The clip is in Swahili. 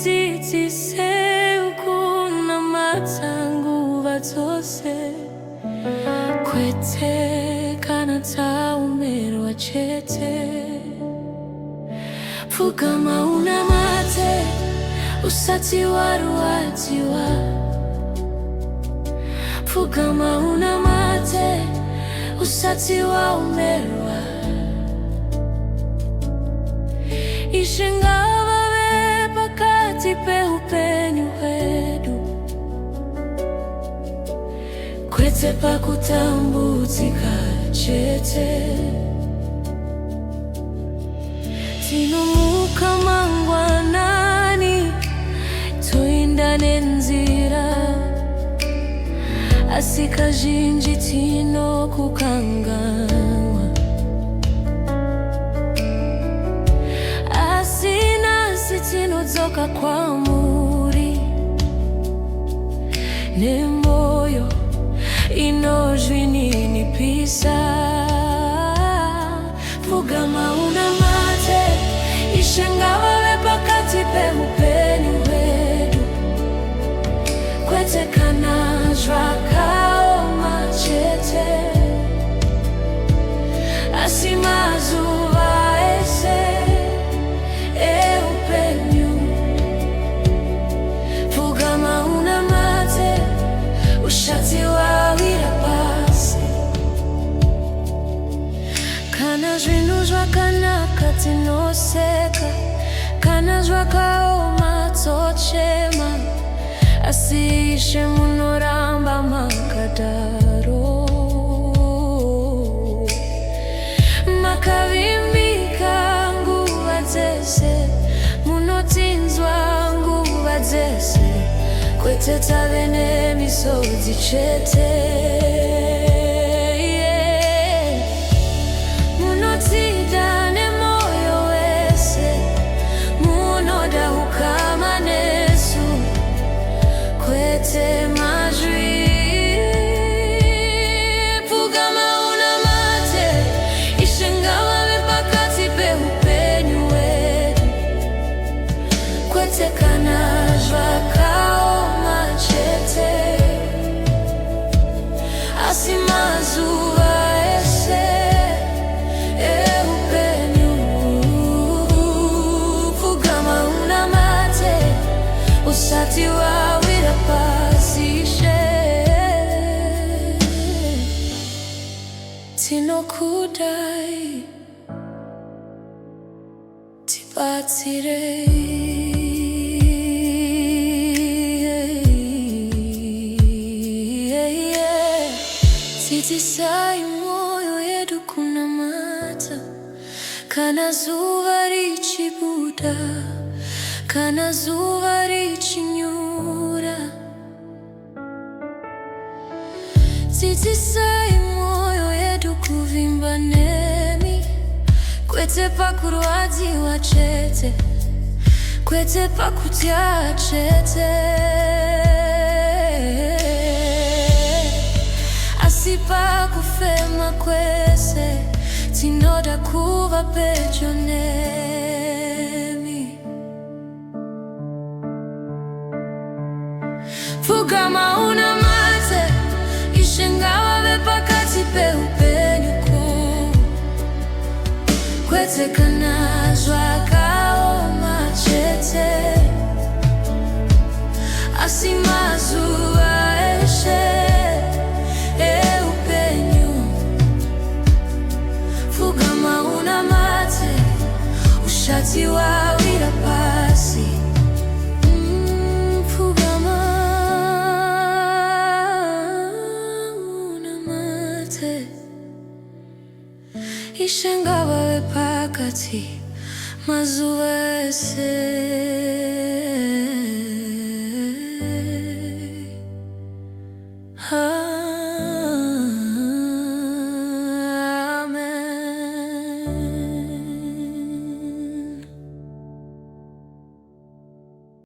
tsitsise ukuna nguva dzose kwete kana taumerwa chete. Pfugama unamate usati warwadziwa. Pfugama unamate usati waumerwa. Ishe ngavave pakati peupenyu hwedu kwete pakutambudzika chete. Tinomuka mangwanani toenda nenzira asi kazhinji tinokukanganwa. Asi nasi tinodzoka kwamuri nemoyo inozvininipisa. Pfugama unamate Ishe ngavave pakati peupenyu hwedu kwete kana zvakaoma chete asi mazuva ese eupenyu. Pfugama unamate ushati wawira pasi. Kana zvinhu zvakanaka tinoseka, kana zvakaoma tochema, asi Ishe munoramba makadaro. Makavimbika nguva dzese, munotsinzwa nguva dzese kwete tave nemisodzi chete. Munotida nemoyo wese, munoda ukama nesu kwete mazvi. Pfugama unamate Ishe ngavave pakati peupenyu hwedu kwete kana zvakaoma chete asi mazuva ese eupenyu. Pfugama unamate usati wawira pasi. Ishe tinokudai tibatsirei. Dzidzisai moyo yedu kunamata kana zuva richibuda, kana zuva richinyura. Dzidzisai moyo yedu kuvimba nemi kwete pakurwadziwa chete, kwete pakutya chete asi pakufema kwese tinoda kuva pedyo nemi. Pfugama unamate Ishe ngavave pakati peupenyu kwete kana zvakaoma chete asi mazuva eshe eupenyu. Pfugama unamate ushati wawira pasi. Pfugama unamate Ishe ngavave pakati mazuva ese.